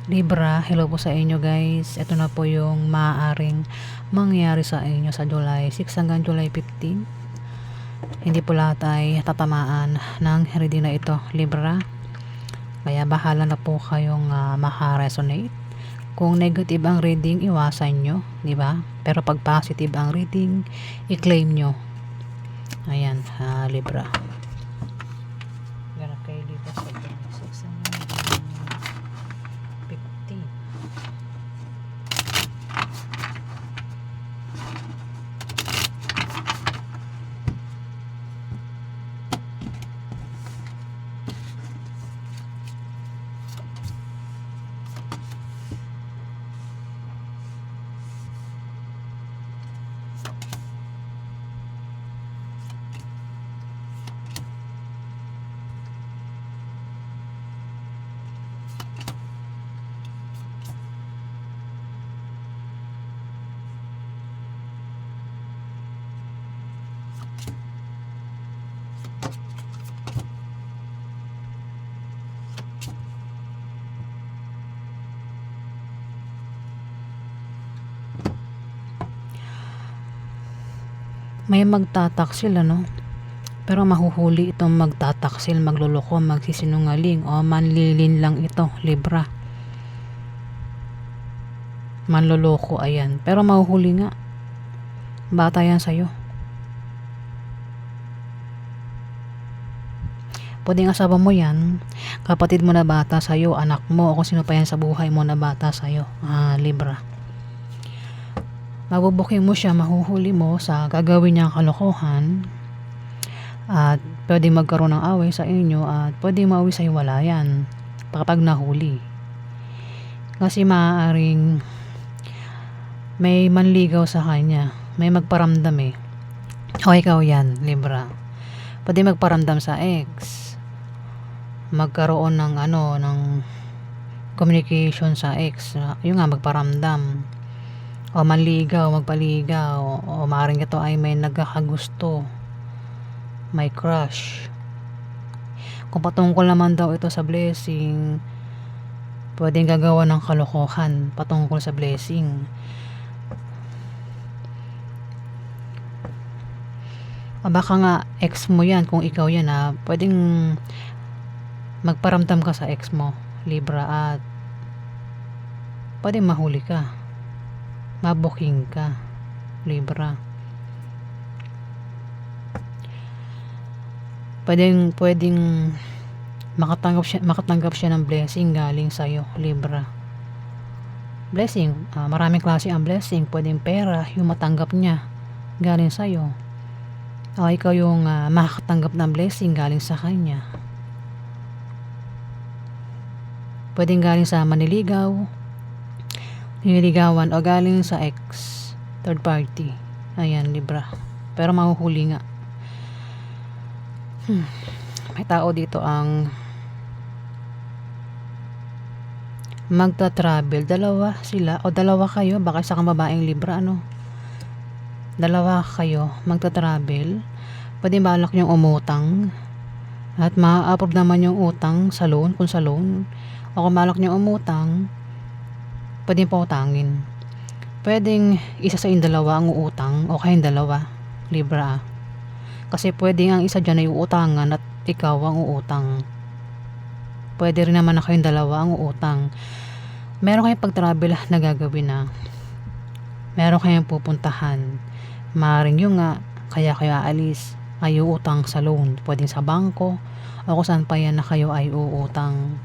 Libra, hello po sa inyo guys. Ito na po yung maaaring mangyari sa inyo sa July 6 hanggang July 15. Hindi po lahat ay tatamaan ng reading na ito, Libra. Kaya bahala na po kayong maka-resonate. Kung negative ang reading, iwasan nyo, di ba? Pero pag positive ang reading, i-claim nyo. Ayan, Libra. Ganap kayo dito sa July 6 hanggang 15. May magtataksil pero mahuhuli itong magtataksil, magluloko, magsisinungaling o manlilin lang ito, Libra. Manloloko, ayan, pero mahuhuli nga. Bata yan sa'yo. Pwedeng asawa mo yan, kapatid mo na bata sa'yo, anak mo, o kung sino pa yan sa buhay mo na bata sa'yo, Libra. Mabubuking mo siya, mahuhuli mo sa gagawin niyang kalokohan, at pwede magkaroon ng away sa inyo, at pwede mauwi sa hiwalayan kapag nahuli. Kasi maaaring may manligaw sa kanya, may magparamdam o ikaw yan, Libra. Pwede magparamdam sa ex, magkaroon ng ng communication sa ex, yung nga magparamdam o manligaw, magpaligaw, o maaaring ito ay may nagkakagusto, may crush. Kung patungkol naman daw ito sa blessing, pwedeng gagawa ng kalokohan patungkol sa blessing. Baka nga ex mo yan, kung ikaw yan pwedeng magparamdam ka sa ex mo, Libra, at pwedeng mahuli ka, mabuking ka, Libra. Pwedeng makatanggap siya ng blessing galing sa'yo, Libra. Blessing, maraming klase ang blessing. Pwedeng pera yung matanggap niya galing sa'yo, o ikaw yung makakatanggap ng blessing galing sa kanya. Pwedeng galing sa nililigawan, o galing sa ex, third party. Ayan, Libra. Pero mahuhuli nga. May tao dito ang magta-travel. Dalawa sila o dalawa kayo, baka sa kang babaeng Libra, dalawa kayo magta-travel. Pwede balak niyong umutang at ma-approve naman yung utang sa loan, kung sa loan, o kung balak niyong umutang, pwede pautangin. Pwedeng isa sa yung dalawa ang uutang o kayong dalawa, Libra. Kasi pwede ang isa dyan ay uutangan at ikaw ang uutang. Pwede rin naman na kayong dalawa ang uutang. Meron kayong pag-travel na gagawin meron kayong pupuntahan. Maaaring yung kaya kayo aalis ay uutang sa loan. Pwedeng sa bangko o kung saan pa yan na kayo ay uutang.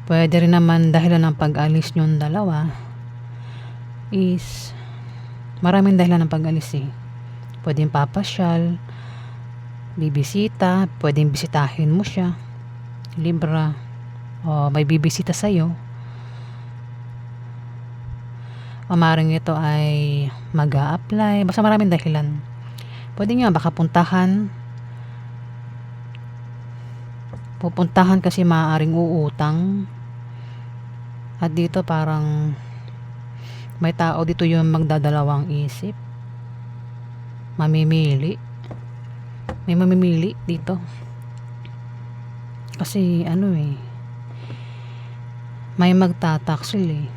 Pwede rin naman dahilan ng pag-alis nyong dalawa is maraming dahilan ng pag-alis Pwedeng papasyal, bibisita, pwedeng bisitahin mo siya, Libra, o may bibisita sa'yo, o maaaring ito ay mag-a-apply. Basta maraming dahilan. Pwede nga baka pupuntahan kasi maaaring uutang. At dito parang may tao dito yung magdadalawang isip, mamimili. May mamimili dito. Kasi May magtataksil eh.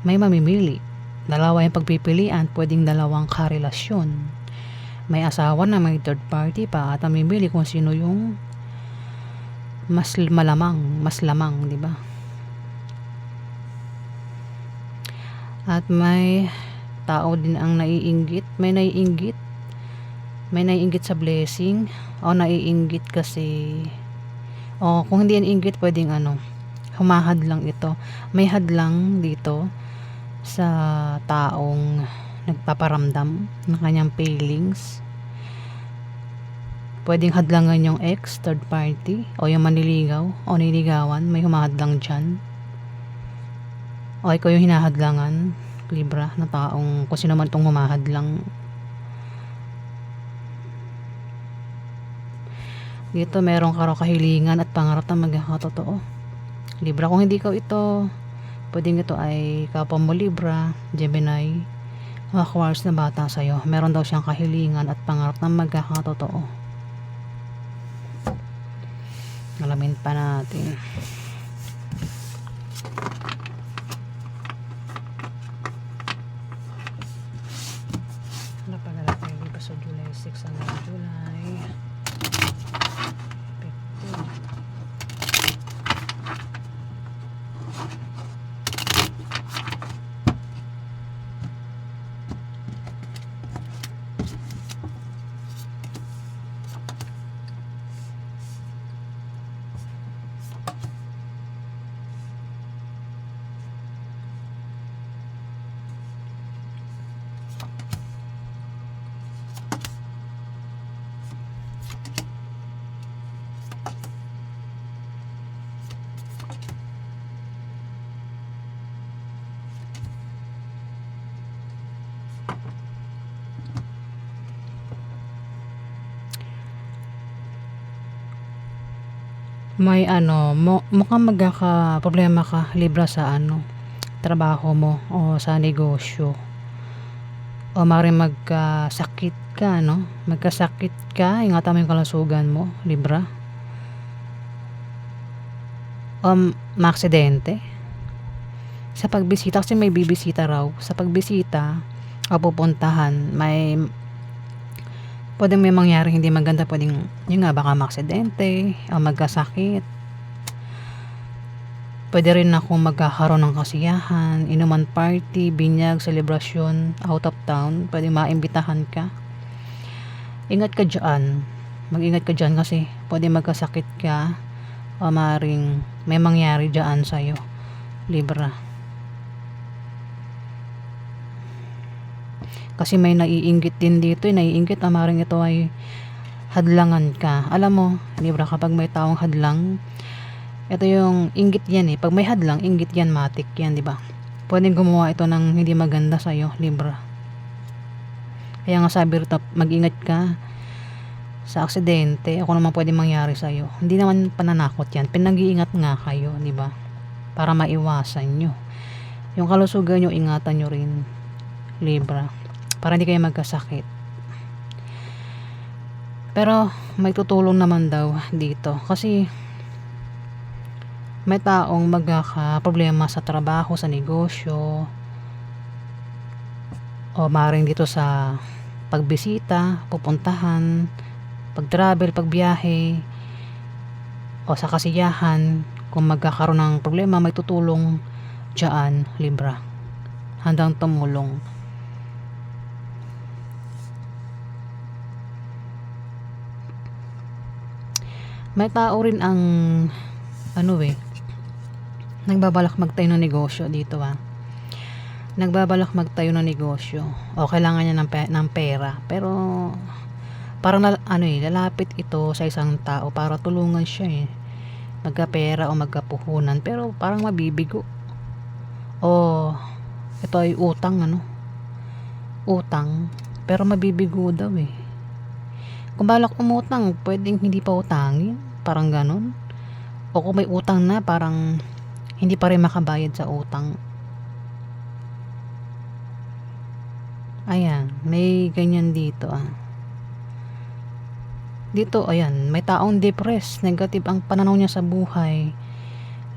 May mamimili. Dalawa yung pagpipilian, pwedeng dalawang karelasyon. May asawa na may third party pa at mamimili kung sino yung mas lamang, di ba? At may tao din ang naiinggit, may naiinggit sa blessing o naiinggit kasi kung hindi yan inggit, pwedeng humahadlang ito. May hadlang dito sa taong nagpaparamdam ng kanyang feelings. Pwedeng hadlangan yung ex, third party, o yung manliligaw o niligawan, may humahadlang dyan. O ikaw yung hinahadlangan, Libra, na taong kung sino man itong humahadlang. Dito meron ka raw kahilingan at pangarap na magkakatotoo, Libra. Kung hindi ikaw ito, pwedeng ito ay kapwa mo, Libra, Gemini, mga Aquarius na bata sa'yo. Meron daw siyang kahilingan at pangarap na magkakatotoo. Alamin pa natin. Napagala tayo dito sa July 6 hanggang July 15. May mukhang magkaka problema ka, Libra, sa trabaho mo o sa negosyo. O maaaring magkasakit ka, magkasakit ka, ingatan mo yung kalusugan mo, Libra. O maaksidente sa pagbisita, kasi may bibisita raw. Sa pagbisita o pupuntahan, pwedeng may mangyari hindi maganda, pwedeng yun nga, baka maaksidente o magkasakit. Pwede rin akong magkakaroon ng kasiyahan, inuman party, binyag, selebrasyon, out of town, pwedeng maimbitahan ka. Ingat ka dyan, mag-ingat ka dyan kasi pwede magkasakit ka o maaaring may mangyari dyan sa'yo, Libra. Kasi may naiinggit din dito, naiinggit, maaaring ito ay hadlangan ka. Alam mo, Libra, kapag may taong hadlang, ito yung inggit yan eh. Pag may hadlang, inggit yan, matik yan, di ba? Pwedeng gumawa ito ng hindi maganda sa'yo, Libra. Kaya nga sabi rito, mag-ingat ka sa aksidente, kung naman pwede mangyari sa'yo. Hindi naman pananakot yan, pinag-iingat nga kayo, di ba? Para maiwasan nyo. Yung kalusugan nyo, ingatan nyo rin, Libra, para hindi kayo magkasakit. Pero may tutulong naman daw dito kasi may taong magkaka-problema sa trabaho, sa negosyo, o maaaring dito sa pagbisita, pupuntahan, pag-travel, pagbiyahe, o sa kasiyahan. Kung magkakaroon ng problema, may tutulong dyan, Libra. Handang tumulong. May tao rin ang nagbabalak magtayo ng negosyo dito nagbabalak magtayo ng negosyo o kailangan niya ng pera, pero parang lalapit ito sa isang tao para tulungan siya magkapera o magkapuhunan, pero parang mabibigo o ito ay utang pero mabibigo daw kung balak umutang, pwedeng hindi pa utangin, parang ganon. O kung may utang na, parang hindi pa rin makabayad sa utang. Ayan, may ganyan dito Dito, ayan, may taong depressed, negative ang pananaw niya sa buhay,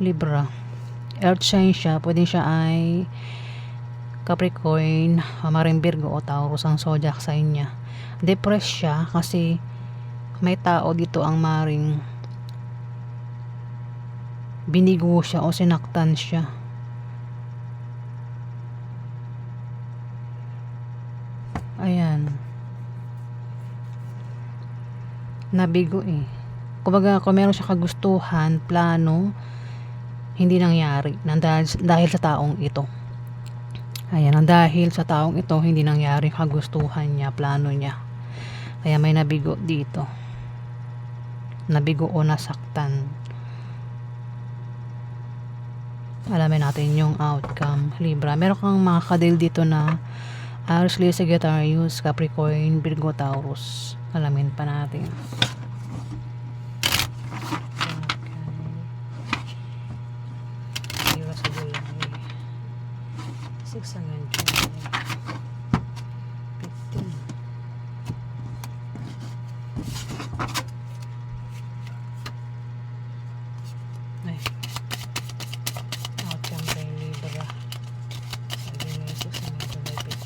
Libra. earth sign siya, pwedeng siya ay Capricorn, maring Virgo o Taurus ang zodiac sign niya. Depressed siya kasi may tao dito ang maring binigo siya o sinaktan siya. Ayan. Nabigo eh. Kumbaga, kung meron siya kagustuhan, plano, hindi nangyari dahil sa taong ito. Ayan, dahil sa taong ito, hindi nangyari kagustuhan niya, plano niya. Kaya may nabigo dito. Nabigo o nasaktan. Alamin natin yung outcome. Libra, meron kang mga kadil dito na Aries, Leo, Sagittarius, Capricorn, Virgo, Taurus. Alamin pa natin. Okay. Libra sa July. 6 hanggang July. 15. Ay. Outcome kay Libra. Sabi nga 6 hanggang July 15.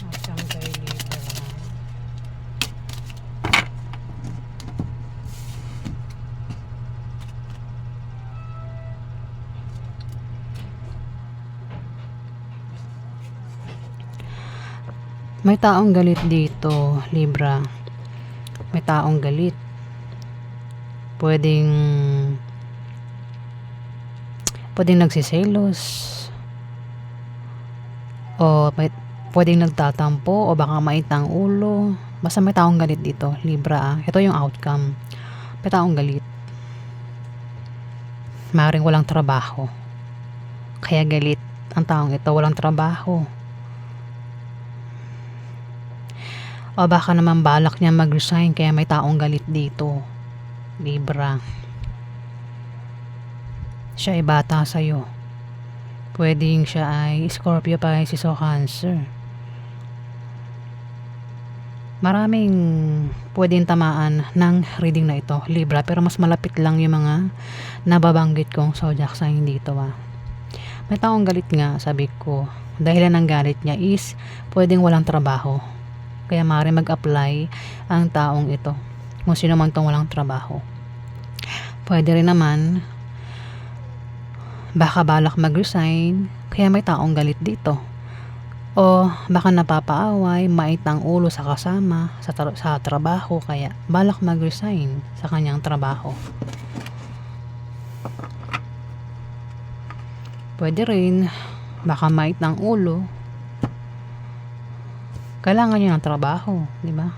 Outcome kay Libra. May taong galit dito, Libra. May taong galit. Pwedeng nagsiselos. O pwedeng nagtatampo o baka maitang ulo. Basta may taong galit dito, Libra. Ito yung outcome. May taong galit. Maaaring walang trabaho. Kaya galit ang taong ito, walang trabaho. O baka naman balak niya mag-resign kaya may taong galit dito, Libra. Siya ay bata sa'yo. Pwedeng siya ay Scorpio, Pisces o Cancer. Maraming pwedeng tamaan ng reading na ito, Libra, pero mas malapit lang yung mga nababanggit kong zodiac sign dito. May taong galit nga, sabi ko. Dahilan ng galit niya is pwedeng walang trabaho. Kaya maaari mag-apply ang taong ito. Kung sino man tong walang trabaho. Pwede rin naman baka balak mag-resign kaya may taong galit dito. O baka napapaaway, maitang ulo sa kasama sa trabaho kaya balak mag-resign sa kanyang trabaho. Pwede rin baka maitang ulo, kailangan niya ng trabaho, di ba?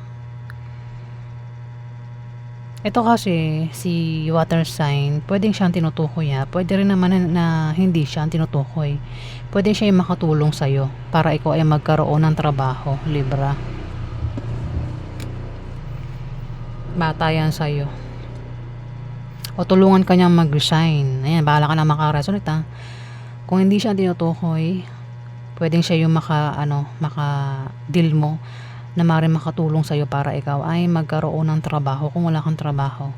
Ito kasi si water sign, pwedeng siyang tinutukoy pwede rin naman na hindi siya tinutukoy. Pwede siya yung makatulong sa'yo para ikaw ay magkaroon ng trabaho, Libra. Bata yan sa'yo. O tulungan ka niyang mag-resign. Ayan, bahala ka na makaresolute Kung hindi siya tinutukoy, pwedeng siya yung maka-deal mo na maaaring makatulong sa'yo para ikaw ay magkaroon ng trabaho kung wala kang trabaho.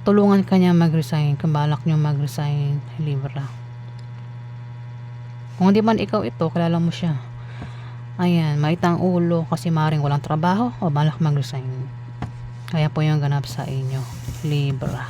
Tulungan ka niya mag-resign kung balak niyo mag-resign, Libra. Kung hindi man ikaw ito, kilala mo siya. Ayan, maitang ulo kasi maaaring walang trabaho o balak mag-resign. Kaya po yung ganap sa inyo, Libra.